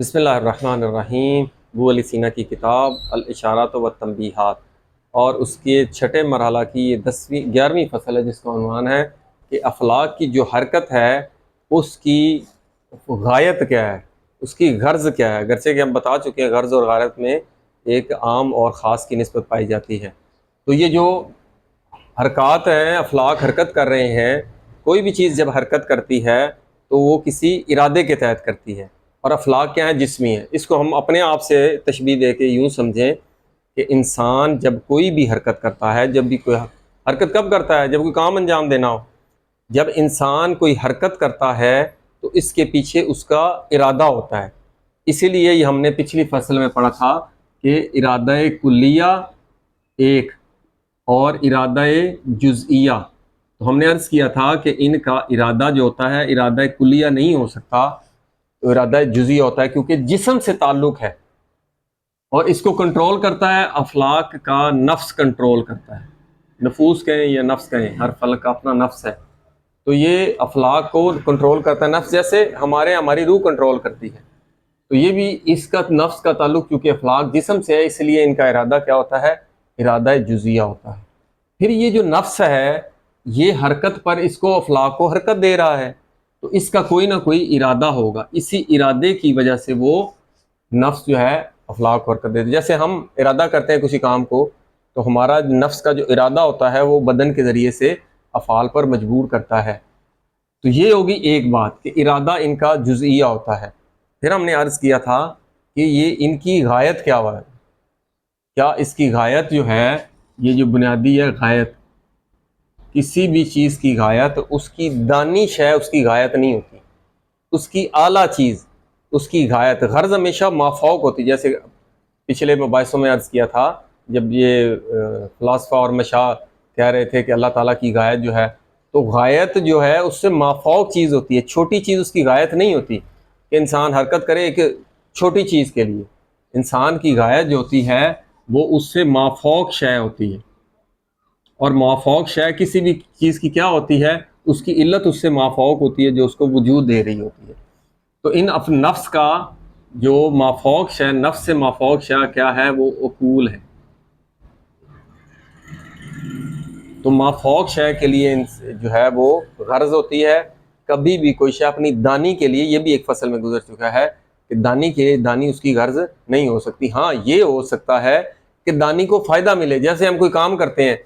بسم اللہ الرحمن الرحیم۔ ابو علی سینا کی کتاب الاشارات و تنبیہات اور اس کے چھٹے مرحلہ کی یہ 11ویں فصل ہے، جس کا عنوان ہے کہ اخلاق کی جو حرکت ہے اس کی غایت کیا ہے، اس کی غرض کیا ہے۔ اگرچہ کہ ہم بتا چکے ہیں غرض اور غایت میں ایک عام اور خاص کی نسبت پائی جاتی ہے۔ تو یہ جو حرکات ہیں، اخلاق حرکت کر رہے ہیں، کوئی بھی چیز جب حرکت کرتی ہے تو وہ کسی ارادے کے تحت کرتی ہے، اور اخلاق کیا ہیں؟ جسمی ہیں۔ اس کو ہم اپنے آپ سے تشبیہ دے کے یوں سمجھیں کہ انسان جب کوئی بھی حرکت کرتا ہے، جب بھی کوئی حرکت کب کرتا ہے؟ جب کوئی کام انجام دینا ہو۔ جب انسان کوئی حرکت کرتا ہے تو اس کے پیچھے اس کا ارادہ ہوتا ہے۔ اسی لیے یہ ہم نے پچھلی فصل میں پڑھا تھا کہ ارادہ کلیہ ایک اور ارادہ جزئیہ، تو ہم نے عرض کیا تھا کہ ان کا ارادہ جو ہوتا ہے ارادہ کلیہ نہیں ہو سکتا، تو ارادہ جزئیہ ہوتا ہے، کیونکہ جسم سے تعلق ہے اور اس کو کنٹرول کرتا ہے اخلاق کا نفس کنٹرول کرتا ہے۔ نفوس کہیں یا نفس کہیں، ہر فلک کا اپنا نفس ہے، تو یہ اخلاق کو کنٹرول کرتا ہے نفس، جیسے ہماری روح کنٹرول کرتی ہے۔ تو یہ بھی اس کا نفس کا تعلق، کیونکہ اخلاق جسم سے ہے، اس لیے ان کا ارادہ کیا ہوتا ہے؟ ارادہ جزئیہ ہوتا ہے۔ پھر یہ جو نفس ہے یہ حرکت پر اس کو اخلاق کو حرکت دے رہا ہے، تو اس کا کوئی نہ کوئی ارادہ ہوگا، اسی ارادے کی وجہ سے وہ نفس جو ہے اخلاق کو حرکت دیتے۔ جیسے ہم ارادہ کرتے ہیں کسی کام کو، تو ہمارا نفس کا جو ارادہ ہوتا ہے وہ بدن کے ذریعے سے افعال پر مجبور کرتا ہے۔ تو یہ ہوگی ایک بات کہ ارادہ ان کا جزئیہ ہوتا ہے۔ پھر ہم نے عرض کیا تھا کہ یہ ان کی غایت کیا ہے؟ کیا اس کی غایت جو ہے، یہ جو بنیادی ہے غایت، کسی بھی چیز کی غایت اس کی دانی شے اس کی غایت نہیں ہوتی، اس کی اعلیٰ چیز اس کی غایت، غرض ہمیشہ مافوق ہوتی۔ جیسے پچھلے مباحثوں میں عرض کیا تھا، جب یہ فلاسفہ اور مشاہ کہہ رہے تھے کہ اللہ تعالیٰ کی غایت جو ہے، تو غایت جو ہے اس سے مافوق چیز ہوتی ہے، چھوٹی چیز اس کی غایت نہیں ہوتی کہ انسان حرکت کرے ایک چھوٹی چیز کے لیے۔ انسان کی غایت جو ہوتی ہے وہ اس سے مافوق شے ہوتی ہے، اور مافوق شے کسی بھی چیز کی کیا ہوتی ہے؟ اس کی علت اس سے مافوق ہوتی ہے جو اس کو وجود دے رہی ہوتی ہے۔ تو ان نفس کا جو مافوق شے، نفس سے مافوق شے کیا ہے؟ وہ عقول ہے۔ تو مافوق شے کے لیے جو ہے وہ غرض ہوتی ہے۔ کبھی بھی کوئی شے اپنی دانی کے لیے، یہ بھی ایک فصل میں گزر چکا ہے کہ دانی اس کی غرض نہیں ہو سکتی۔ ہاں یہ ہو سکتا ہے کہ دانی کو فائدہ ملے، جیسے ہم کوئی کام کرتے ہیں،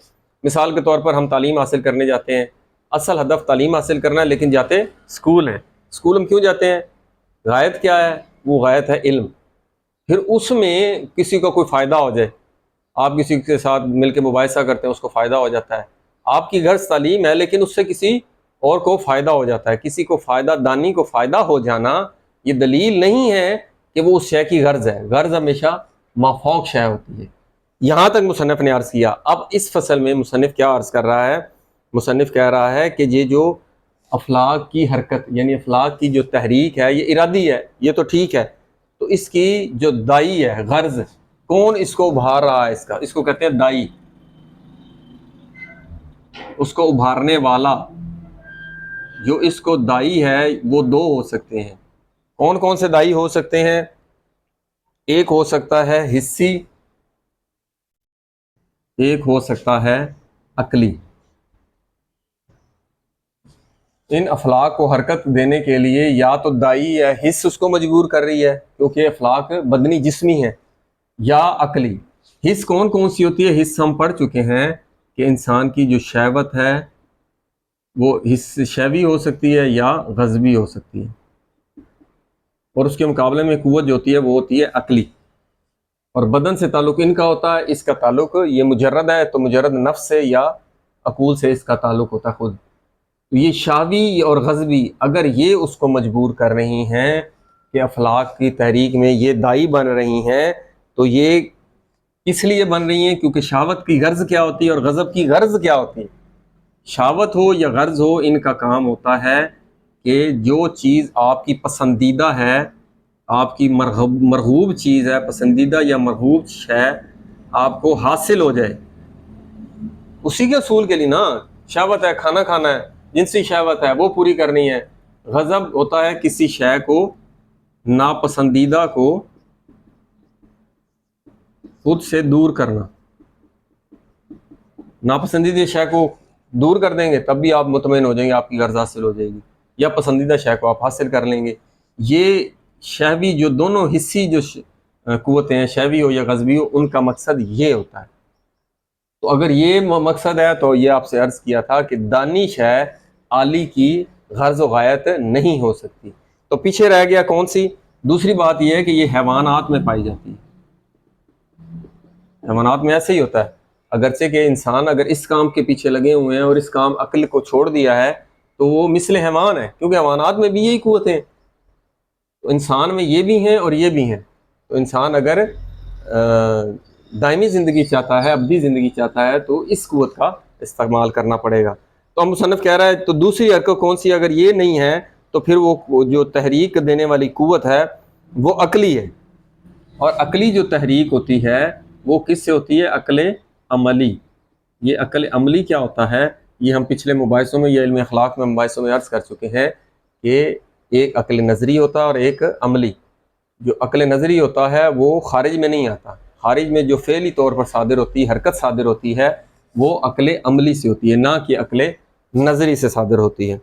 مثال کے طور پر ہم تعلیم حاصل کرنے جاتے ہیں، اصل ہدف تعلیم حاصل کرنا ہے، لیکن جاتے اسکول ہیں۔ اسکول ہم کیوں جاتے ہیں؟ غایت کیا ہے؟ وہ غایت ہے علم۔ پھر اس میں کسی کو کوئی فائدہ ہو جائے، آپ کسی کے ساتھ مل کے مباحثہ کرتے ہیں، اس کو فائدہ ہو جاتا ہے، آپ کی غرض تعلیم ہے لیکن اس سے کسی اور کو فائدہ ہو جاتا ہے۔ کسی کو فائدہ، دانی کو فائدہ ہو جانا یہ دلیل نہیں ہے کہ وہ اس شے کی غرض ہے۔ غرض ہمیشہ مافوق شے ہوتی ہے۔ یہاں تک مصنف نے عرض کیا۔ اب اس فصل میں مصنف کیا عرض کر رہا ہے؟ مصنف کہہ رہا ہے کہ یہ جو اخلاق کی حرکت، یعنی اخلاق کی جو تحریک ہے، یہ ارادی ہے، یہ تو ٹھیک ہے، تو اس کی جو دائی ہے، غرض، کون اس کو ابھار رہا ہے؟ اس کو کہتے ہیں دائی، اس کو ابھارنے والا۔ جو اس کو دائی ہے وہ دو ہو سکتے ہیں۔ کون کون سے دائی ہو سکتے ہیں؟ ایک ہو سکتا ہے حسی، ایک ہو سکتا ہے عقلی۔ ان اخلاق کو حرکت دینے کے لیے یا تو دائی یا حس اس کو مجبور کر رہی ہے، کیونکہ اخلاق بدنی جسمی ہے، یا عقلی۔ حس کون کون سی ہوتی ہے؟ حس ہم پڑھ چکے ہیں کہ انسان کی جو شہوت ہے وہ حس شہوی ہو سکتی ہے یا غضبی ہو سکتی ہے، اور اس کے مقابلے میں قوت جو ہوتی ہے وہ ہوتی ہے عقلی۔ اور بدن سے تعلق ان کا ہوتا ہے، اس کا تعلق یہ مجرد ہے تو مجرد نفس سے یا عقول سے اس کا تعلق ہوتا ہے خود۔ تو یہ شہوی اور غضبی اگر یہ اس کو مجبور کر رہی ہیں کہ اخلاق کی تحریک میں یہ دائی بن رہی ہیں، تو یہ اس لیے بن رہی ہیں کیونکہ شہوت کی غرض کیا ہوتی ہے اور غضب کی غرض کیا ہوتی ہے؟ شہوت ہو یا غرض ہو، ان کا کام ہوتا ہے کہ جو چیز آپ کی پسندیدہ ہے، آپ کی مرغوب چیز ہے، پسندیدہ یا مرغوب شے آپ کو حاصل ہو جائے، اسی کے اصول کے لیے نا۔ شہوت ہے کھانا کھانا ہے، جنسی شہوت ہے وہ پوری کرنی ہے۔ غضب ہوتا ہے کسی شے کو ناپسندیدہ کو خود سے دور کرنا، ناپسندیدہ شے کو دور کر دیں گے تب بھی آپ مطمئن ہو جائیں گے، آپ کی غرض حاصل ہو جائے گی، یا پسندیدہ شے کو آپ حاصل کر لیں گے۔ یہ شہوی جو دونوں حصی جو قوتیں ہیں، شہوی ہو یا غضبی ہو، ان کا مقصد یہ ہوتا ہے۔ تو اگر یہ مقصد ہے تو یہ آپ سے عرض کیا تھا کہ دانش ہے عالی کی غرض و غایت نہیں ہو سکتی۔ تو پیچھے رہ گیا کون سی؟ دوسری بات یہ ہے کہ یہ حیوانات میں پائی جاتی ہے۔ حیوانات میں ایسے ہی ہوتا ہے، اگرچہ کہ انسان اگر اس کام کے پیچھے لگے ہوئے ہیں اور اس کام عقل کو چھوڑ دیا ہے تو وہ مثل حیوان ہے، کیونکہ حیوانات میں بھی یہی قوتیں ہیں، تو انسان میں یہ بھی ہیں اور یہ بھی ہیں۔ تو انسان اگر دائمی زندگی چاہتا ہے، ابدی زندگی چاہتا ہے، تو اس قوت کا استعمال کرنا پڑے گا۔ تو ہم مصنف کہہ رہا ہے تو دوسری حرکت کون سی؟ اگر یہ نہیں ہے تو پھر وہ جو تحریک دینے والی قوت ہے وہ عقلی ہے، اور عقلی جو تحریک ہوتی ہے وہ کس سے ہوتی ہے؟ عقل عملی۔ یہ عقل عملی کیا ہوتا ہے؟ یہ ہم پچھلے مباحثوں میں، یہ علم اخلاق میں مباحثوں میں عرض کر چکے ہیں کہ ایک عقل نظری ہوتا ہے اور ایک عملی۔ جو عقل نظری ہوتا ہے وہ خارج میں نہیں آتا، خارج میں جو فعلی طور پر صادر ہوتی ہے، حرکت صادر ہوتی ہے، وہ عقل عملی سے ہوتی ہے، نہ کہ عقل نظری سے صادر ہوتی ہے۔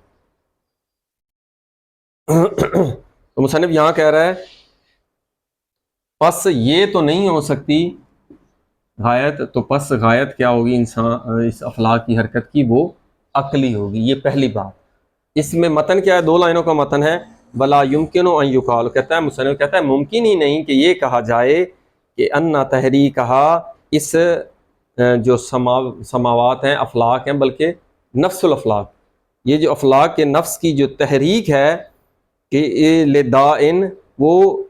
تو مصنف یہاں کہہ رہا ہے پس یہ تو نہیں ہو سکتی غایت، تو پس غایت کیا ہوگی انسان اس اخلاق کی حرکت کی؟ وہ عقلی ہوگی۔ یہ پہلی بات۔ اس میں متن کیا ہے؟ 2 لائنوں کا متن ہے۔ بلا یمکن ان یقال، کہتا ہے مصنف کہتا ہے ممکن ہی نہیں کہ یہ کہا جائے کہ ان تحریکہا، اس جو سماوات ہیں، افلاق ہیں، بلکہ نفس الافلاق، یہ جو افلاق کے نفس کی جو تحریک ہے کہ لدائن، وہ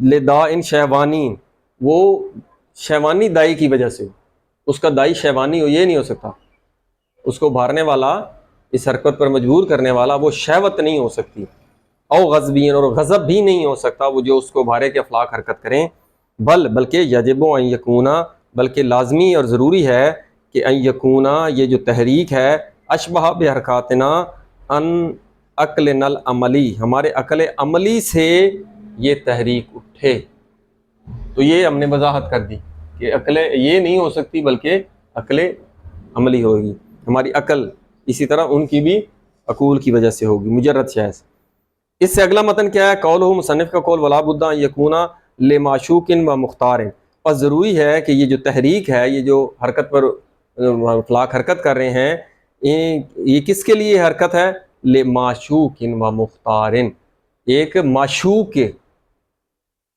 لدائن شہوانی، وہ شیوانی دائی کی وجہ سے، اس کا دائی شیوانی ہو، یہ نہیں ہو سکتا۔ اس کو بھارنے والا، اس حرکت پر مجبور کرنے والا، وہ شہوت نہیں ہو سکتی، او غضبین، اور غضب بھی نہیں ہو سکتا وہ جو اس کو بھارے کے افلاق حرکت کریں۔ بلکہ یجب ان یکونا، بلکہ لازمی اور ضروری ہے کہ ان یکونا، یہ جو تحریک ہے، اشبہ بحرکاتنا ان عقلنا العملی، ہمارے عقل عملی سے یہ تحریک اٹھے۔ تو یہ ہم نے وضاحت کر دی کہ عقل یہ نہیں ہو سکتی بلکہ عقل عملی ہوگی، ہماری عقل اسی طرح ان کی بھی عقول کی وجہ سے ہوگی، مجرد شے سے۔ اس سے اگلا متن کیا ہے؟ قول مصنف کا قول، ولا بد ان یکونا لمعشوق و مختار، اور ضروری ہے کہ یہ جو تحریک ہے، یہ جو حرکت پر اطلاق حرکت کر رہے ہیں، یہ کس کے لیے حرکت ہے؟ لمعشوق و مختار، ایک معشوق کے،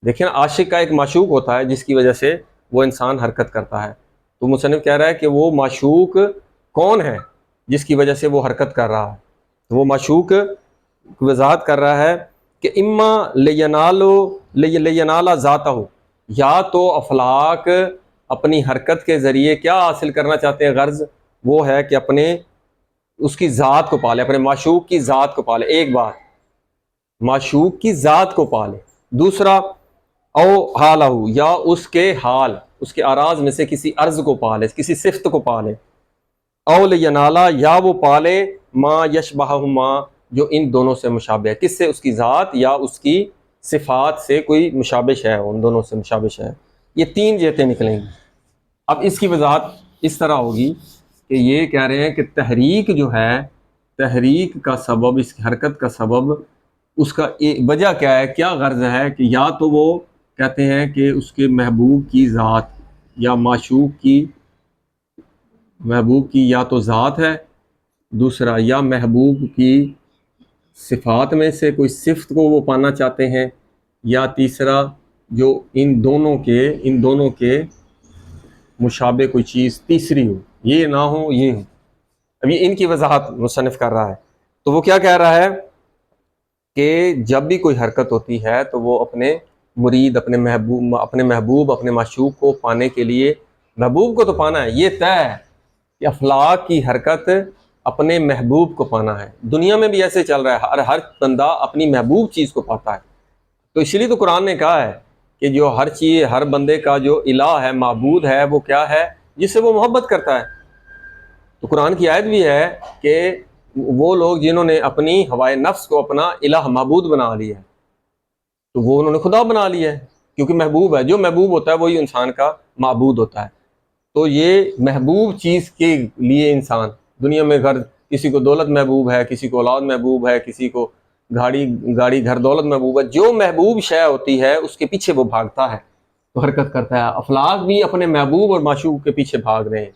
دیکھیں عاشق کا ایک معشوق ہوتا ہے جس کی وجہ سے وہ انسان حرکت کرتا ہے۔ تو مصنف کہہ رہا ہے کہ وہ معشوق کون ہے جس کی وجہ سے وہ حرکت کر رہا ہے؟ تو وہ معشوق وضاحت کر رہا ہے کہ اما لینالا ذاتہ، یا تو افلاق اپنی حرکت کے ذریعے کیا حاصل کرنا چاہتے ہیں؟ غرض وہ ہے کہ اپنے اس کی ذات کو پالے، اپنے معشوق کی ذات کو پالے، ایک بات معشوق کی ذات کو پالے، دوسرا او حالہ، یا اس کے حال، اس کے اراض میں سے کسی عرض کو پالے، کسی صفت کو پالے، او لینالا، یا وہ پالے ما یشبہہما، جو ان دونوں سے مشابہ ہے، کس سے؟ اس کی ذات یا اس کی صفات سے کوئی مشابہ ہے، ان دونوں سے مشابہ ہے۔ یہ 3 جہتیں نکلیں گی۔ اب اس کی وضاحت اس طرح ہوگی کہ یہ کہہ رہے ہیں کہ تحریک جو ہے، تحریک کا سبب، اس حرکت کا سبب، اس کا وجہ کیا ہے، کیا غرض ہے؟ کہ یا تو وہ کہتے ہیں کہ اس کے محبوب کی ذات یا معشوق کی، محبوب کی یا تو ذات ہے، دوسرا یا محبوب کی صفات میں سے کوئی صفت کو وہ پانا چاہتے ہیں، یا تیسرا جو ان دونوں کے مشابہ کوئی چیز تیسری ہو، یہ نہ ہو یہ ہو۔ اب یہ ان کی وضاحت مصنف کر رہا ہے۔ تو وہ کیا کہہ رہا ہے کہ جب بھی کوئی حرکت ہوتی ہے تو وہ اپنے مرید، اپنے محبوب، اپنے معشوق کو پانے کے لیے، محبوب کو تو پانا ہے، یہ طے ہے کہ افلاق کی حرکت اپنے محبوب کو پانا ہے۔ دنیا میں بھی ایسے چل رہا ہے، ہر بندہ اپنی محبوب چیز کو پاتا ہے۔ تو اس لیے تو قرآن نے کہا ہے کہ جو ہر چیز، ہر بندے کا جو الہ ہے، معبود ہے، وہ کیا ہے؟ جس سے وہ محبت کرتا ہے۔ تو قرآن کی آیت بھی ہے کہ وہ لوگ جنہوں نے اپنی ہوائے نفس کو اپنا الہ معبود بنا لیا ہے، تو وہ انہوں نے خدا بنا لیا ہے، کیونکہ محبوب ہے، جو محبوب ہوتا ہے وہی انسان کا معبود ہوتا ہے۔ تو یہ محبوب چیز کے لیے انسان دنیا میں کسی کو دولت محبوب ہے، کسی کو اولاد محبوب ہے، کسی کو گاڑی گھر دولت محبوب ہے، جو محبوب شے ہوتی ہے اس کے پیچھے وہ بھاگتا ہے، تو حرکت کرتا ہے۔ افلاک بھی اپنے محبوب اور معشوق کے پیچھے بھاگ رہے ہیں،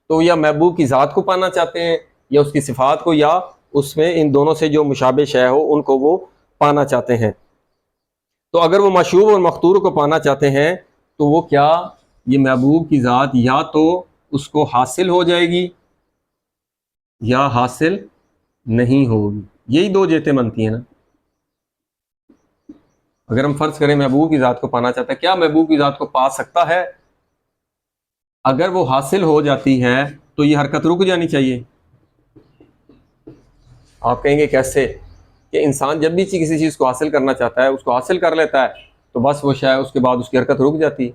تو یا محبوب کی ذات کو پانا چاہتے ہیں یا اس کی صفات کو، یا اس میں ان دونوں سے جو مشابہ شے ہو ان کو وہ پانا چاہتے ہیں۔ تو اگر وہ معشوق اور مختور کو پانا چاہتے ہیں تو وہ کیا، یہ محبوب کی ذات یا تو اس کو حاصل ہو جائے گی یا حاصل نہیں ہوگی، یہی دو جہتیں بنتی ہیں نا۔ اگر ہم فرض کریں محبوب کی ذات کو پانا چاہتا ہے، کیا محبوب کی ذات کو پا سکتا ہے؟ اگر وہ حاصل ہو جاتی ہے تو یہ حرکت رک جانی چاہیے۔ آپ کہیں گے کیسے؟ کہ انسان جب بھی کسی چیز کو حاصل کرنا چاہتا ہے، اس کو حاصل کر لیتا ہے تو بس وہ شاید اس کے بعد اس کی حرکت رک جاتی ہے،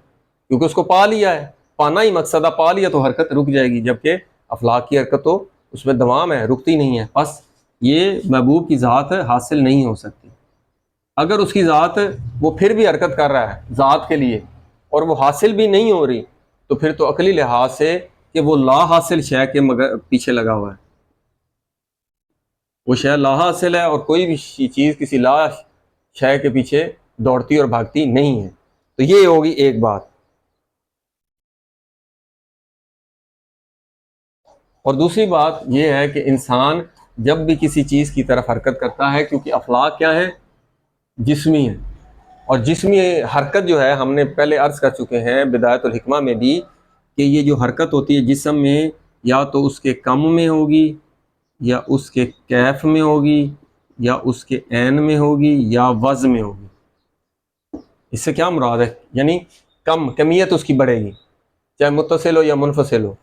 کیونکہ اس کو پا لیا ہے۔ پانا ہی مقصد ہے، پا لیا تو حرکت رک جائے گی، جبکہ افلاک کی حرکت تو اس میں دوام ہے، رکتی نہیں ہے۔ بس یہ محبوب کی ذات حاصل نہیں ہو سکتی۔ اگر اس کی ذات وہ پھر بھی حرکت کر رہا ہے ذات کے لیے اور وہ حاصل بھی نہیں ہو رہی، تو پھر تو عقلی لحاظ سے کہ وہ لا حاصل شے کے پیچھے لگا ہوا ہے، وہ شے لا حاصل ہے، اور کوئی بھی چیز کسی لا شے کے پیچھے دوڑتی اور بھاگتی نہیں ہے۔ تو یہ ہوگی ایک بات۔ اور دوسری بات یہ ہے کہ انسان جب بھی کسی چیز کی طرف حرکت کرتا ہے، کیونکہ افلاک کیا ہے، جسمی ہے، اور جسمی حرکت جو ہے ہم نے پہلے عرض کر چکے ہیں بدایت الحکمہ میں بھی، کہ یہ جو حرکت ہوتی ہے جسم میں، یا تو اس کے کم میں ہوگی یا اس کے کیف میں ہوگی یا اس کے عین میں ہوگی یا وزن میں ہوگی۔ اس سے کیا مراد ہے؟ یعنی کمیت اس کی بڑھے گی، چاہے متصل ہو یا منفصل ہو،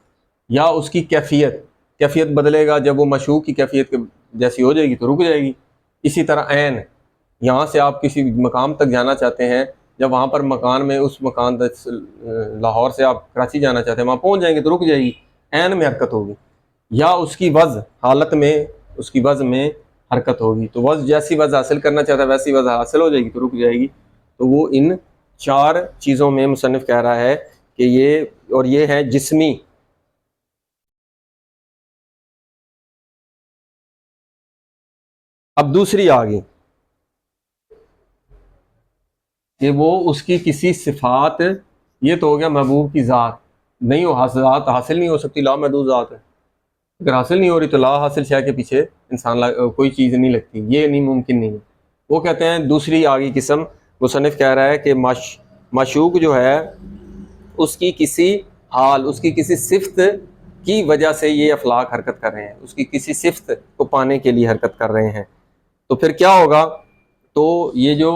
یا اس کی کیفیت بدلے گا، جب وہ مشوق کی کیفیت جیسی ہو جائے گی تو رک جائے گی۔ اسی طرح عین، یہاں سے آپ کسی مقام تک جانا چاہتے ہیں، جب وہاں پر مکان میں اس مکان تک، لاہور سے آپ کراچی جانا چاہتے ہیں، وہاں پہنچ جائیں گے تو رک جائے گی، عین میں حرکت ہوگی۔ یا اس کی وضع حالت میں، اس کی وضع میں حرکت ہوگی، تو وضع جیسی وضع حاصل کرنا چاہتا ہے ویسی وضع حاصل ہو جائے گی تو رک جائے گی۔ تو وہ ان چار چیزوں میں مصنف کہہ رہا ہے کہ یہ ہے جسمی۔ اب دوسری آگئی کہ وہ اس کی کسی صفات، یہ تو ہو گیا محبوب کی ذات، نہیں ہو ذات حاصل نہیں ہو سکتی، لا محدود ذات ہے، اگر حاصل نہیں ہو رہی تو لا حاصل شے کے پیچھے انسان کوئی چیز نہیں لگتی، یہ نہیں، ممکن نہیں ہے۔ وہ کہتے ہیں دوسری آگئی قسم، مصنف کہہ رہا ہے کہ معشوق جو ہے اس کی کسی حال، اس کی کسی صفت کی وجہ سے یہ افلاک حرکت کر رہے ہیں، اس کی کسی صفت کو پانے کے لیے حرکت کر رہے ہیں۔ تو پھر کیا ہوگا؟ تو یہ جو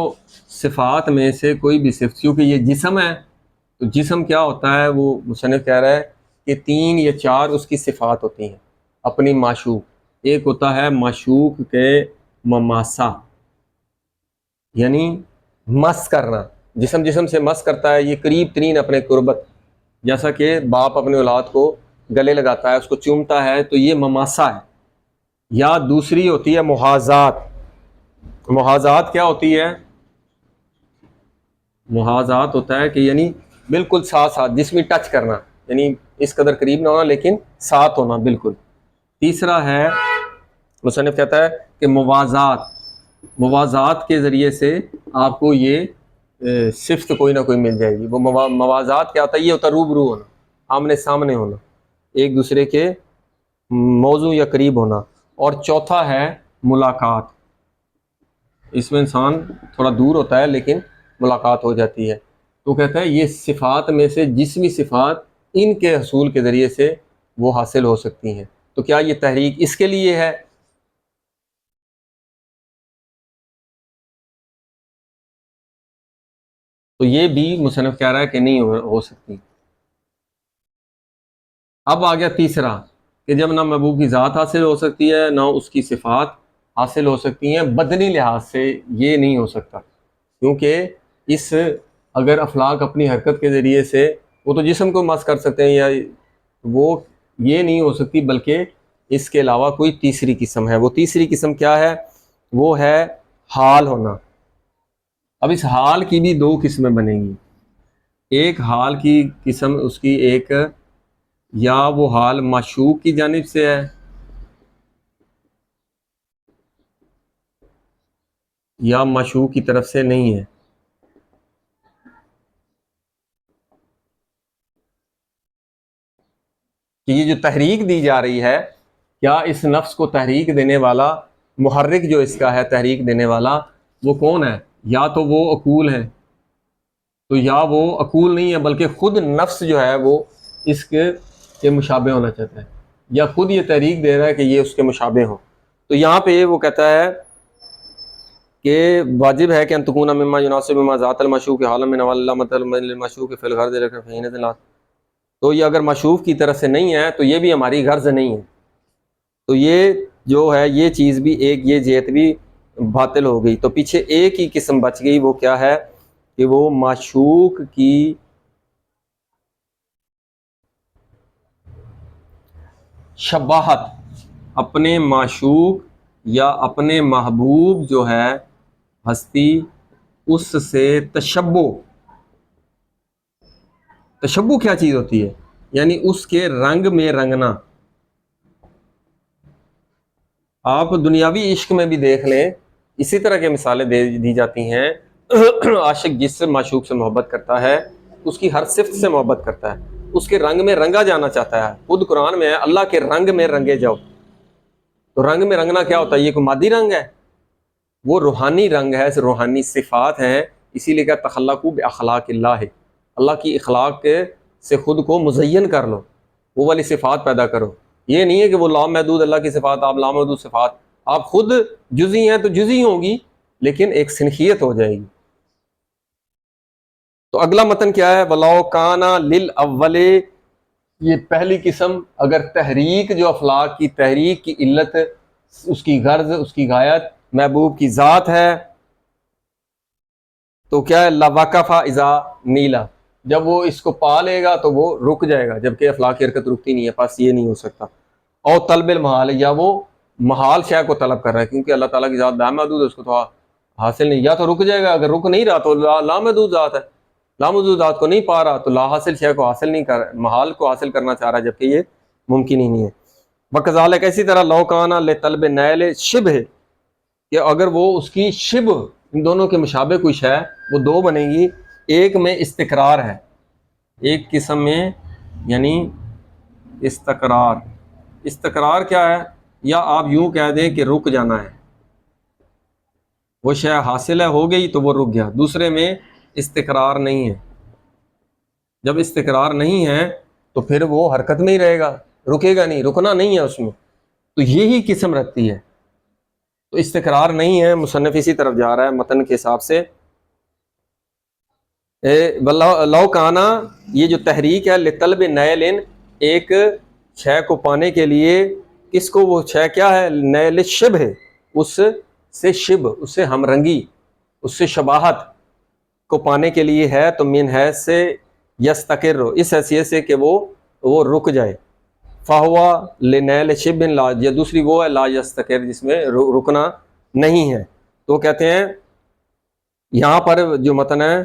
صفات میں سے کوئی بھی صفت، کیونکہ یہ جسم ہے تو جسم کیا ہوتا ہے، وہ مصنف کہہ رہا ہے کہ 3 یا 4 اس کی صفات ہوتی ہیں اپنی معشوق۔ ایک ہوتا ہے معشوق کے مماسا، یعنی مس کرنا، جسم سے مس کرتا ہے، یہ قریب ترین اپنے قربت، جیسا کہ باپ اپنے اولاد کو گلے لگاتا ہے، اس کو چومتا ہے، تو یہ مماسا ہے۔ یا دوسری ہوتی ہے محاذات۔ محاذات کیا ہوتی ہے؟ محاذات ہوتا ہے کہ یعنی بالکل ساتھ جسمی ٹچ کرنا، یعنی اس قدر قریب نہ ہونا لیکن ساتھ ہونا بالکل۔ تیسرا ہے، مصنف کہتا ہے کہ موازات کے ذریعے سے آپ کو یہ صفت کوئی نہ کوئی مل جائے گی۔ وہ موازات کیا ہوتا ہے؟ یہ ہوتا ہے روبرو ہونا، آمنے سامنے ہونا، ایک دوسرے کے موضوع یا قریب ہونا۔ اور چوتھا ہے ملاقات، اس میں انسان تھوڑا دور ہوتا ہے لیکن ملاقات ہو جاتی ہے۔ تو کہتا ہے یہ صفات میں سے جسمی صفات ان کے حصول کے ذریعے سے وہ حاصل ہو سکتی ہیں۔ تو کیا یہ تحریک اس کے لیے ہے؟ تو یہ بھی مصنف کہہ رہا ہے کہ نہیں ہو سکتی۔ اب آ گیا تیسرا، کہ جب نہ محبوب کی ذات حاصل ہو سکتی ہے نہ اس کی صفات حاصل ہو سکتی ہیں، بدنی لحاظ سے یہ نہیں ہو سکتا، کیونکہ اگر افلاک اپنی حرکت کے ذریعے سے، وہ تو جسم کو مس کر سکتے ہیں، یا وہ یہ نہیں ہو سکتی، بلکہ اس کے علاوہ کوئی تیسری قسم ہے۔ وہ تیسری قسم کیا ہے؟ وہ ہے حال ہونا۔ اب اس حال کی بھی دو قسمیں بنیں گی. ایک حال کی قسم اس کی ایک یا وہ حال معشوق کی جانب سے ہے یا معشوق کی طرف سے نہیں ہے. کہ یہ جو تحریک دی جا رہی ہے، کیا اس نفس کو تحریک دینے والا، محرک جو اس کا ہے تحریک دینے والا، وہ کون ہے؟ یا تو وہ عقول ہے، تو یا وہ عقول نہیں ہے بلکہ خود نفس جو ہے وہ اس کے مشابہ ہونا چاہتا ہے، یا خود یہ تحریک دے رہا ہے کہ یہ اس کے مشابہ ہوں. تو یہاں پہ وہ کہتا ہے کہ واجب ہے کہ ان تکون مما یناسب مما ذات المشوق حالا من علامۃ المشوق فی الغرض فین. تو یہ اگر مشوق کی طرف سے نہیں ہے تو یہ بھی ہماری غرض نہیں ہے. تو یہ جو ہے یہ چیز بھی ایک یہ جہت بھی باطل ہو گئی. تو پیچھے ایک ہی قسم بچ گئی، وہ کیا ہے کہ وہ معشوق کی شباہت، اپنے معشوق یا اپنے محبوب جو ہے ہستی، اس سے تشبہ. تشبہ کیا چیز ہوتی ہے؟ یعنی اس کے رنگ میں رنگنا. آپ دنیاوی عشق میں بھی دیکھ لیں، اسی طرح کے مثالیں دی جاتی ہیں. عاشق جس سے معشوق سے محبت کرتا ہے اس کی ہر صفت سے محبت کرتا ہے، اس کے رنگ میں رنگا جانا چاہتا ہے. خود قرآن میں ہے اللہ کے رنگ میں رنگے جاؤ. تو رنگ میں رنگنا کیا ہوتا ہے؟ یہ کوئی مادی رنگ ہے؟ وہ روحانی رنگ ہے، روحانی صفات ہیں. اسی لیے کہ تخلقوا باخلاق اللہ، اللہ کی اخلاق سے خود کو مزین کر لو، وہ والی صفات پیدا کرو. یہ نہیں ہے کہ وہ لامحدود اللہ کی صفات، آپ لامحدود صفات. آپ خود جزئی ہیں تو جزئی ہوں گی لیکن ایک سنخیت ہو جائے گی. تو اگلا متن کیا ہے؟ وَلَوْ كَانَ لِلْأَوَّلِ، یہ پہلی قسم. اگر تحریک جو افلاق کی تحریک کی علت، اس کی غرض، اس کی غایت محبوب کی ذات ہے، تو کیا ہے؟ لَوَقَفَ اِذَا نیلا، جب وہ اس کو پا لے گا تو وہ رک جائے گا، جبکہ افلاق کی حرکت رکتی نہیں ہے. پاس یہ نہیں ہو سکتا. اور طلب المحال، یا وہ محال شے کو طلب کر رہا ہے، کیونکہ اللہ تعالیٰ کی ذات لامحدود ہے، اس کو تو حاصل نہیں. یا تو رک جائے گا، اگر رک نہیں رہا تو لامحدود ذات ہے، لامحدود ذات کو نہیں پا رہا تو لا حاصل شے کو حاصل نہیں کر رہا، محال کو حاصل کرنا چاہ رہا ہے، جبکہ یہ ممکن ہی نہیں ہے. وَكَذَلِكَ، اسی طرح لَوْ كَانَ لِطَلْبِ نَيْلِ شِبْهِ، کہ اگر وہ اس کی شبہ، ان دونوں کے مشابہ کچھ ہے، وہ دو بنے گی. ایک میں استقرار ہے، ایک قسم میں یعنی استقرار. استقرار کیا ہے؟ یا آپ یوں کہہ دیں کہ رک جانا ہے، وہ شے حاصل ہے، ہو گئی تو وہ رک گیا. دوسرے میں استقرار نہیں ہے. جب استقرار نہیں ہے تو پھر وہ حرکت میں ہی رہے گا، رکے گا نہیں، رکنا نہیں ہے اس میں. تو یہی قسم رکھتی ہے. تو استقرار نہیں ہے. مصنف اسی طرف جا رہا ہے متن کے حساب سے. لو کانا، یہ جو تحریک ہے لطلب نیل، ایک شے کو پانے کے لیے، کس کو؟ وہ شے کیا ہے؟ نیل شبہ، اس سے شبہ، اس سے ہم رنگی، اس سے شباہت کو پانے کے لیے ہے. تو من حیث سے یستقر، اس حیثیت سے کہ وہ رک جائے. فہوا لنیل شبہ لا، یا دوسری وہ ہے لا یستقر، جس میں رکنا نہیں ہے. تو کہتے ہیں یہاں پر جو متن ہے،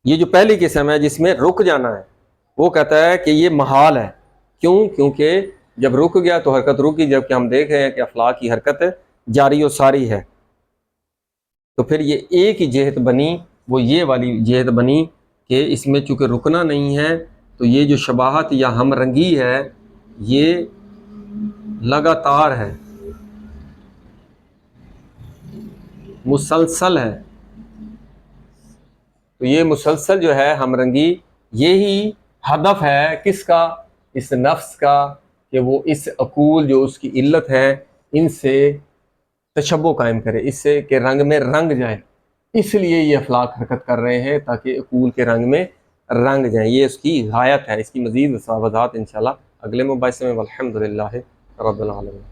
یہ جو پہلی قسم ہے جس میں رک جانا ہے، وہ کہتا ہے کہ یہ محال ہے. کیوں؟ کیونکہ جب رک گیا تو حرکت رکی، جبکہ ہم دیکھ رہے ہیں کہ افلاق کی حرکت جاری و ساری ہے. تو پھر یہ ایک ہی جہت بنی، وہ یہ والی جہت بنی کہ اس میں چونکہ رکنا نہیں ہے تو یہ جو شباہت یا ہم رنگی ہے یہ لگاتار ہے، مسلسل ہے. تو یہ مسلسل جو ہے ہم رنگی، یہی ہدف ہے کس کا؟ اس نفس کا، کہ وہ اس عقول جو اس کی علت ہے ان سے تشبہ قائم کرے، اس سے کہ رنگ میں رنگ جائے. اس لیے یہ افلاق حرکت کر رہے ہیں تاکہ عقول کے رنگ میں رنگ جائیں. یہ اس کی غایت ہے. اس کی مزید وضاحت انشاءاللہ اگلے مباحثے میں. والحمدللہ رب العالمین.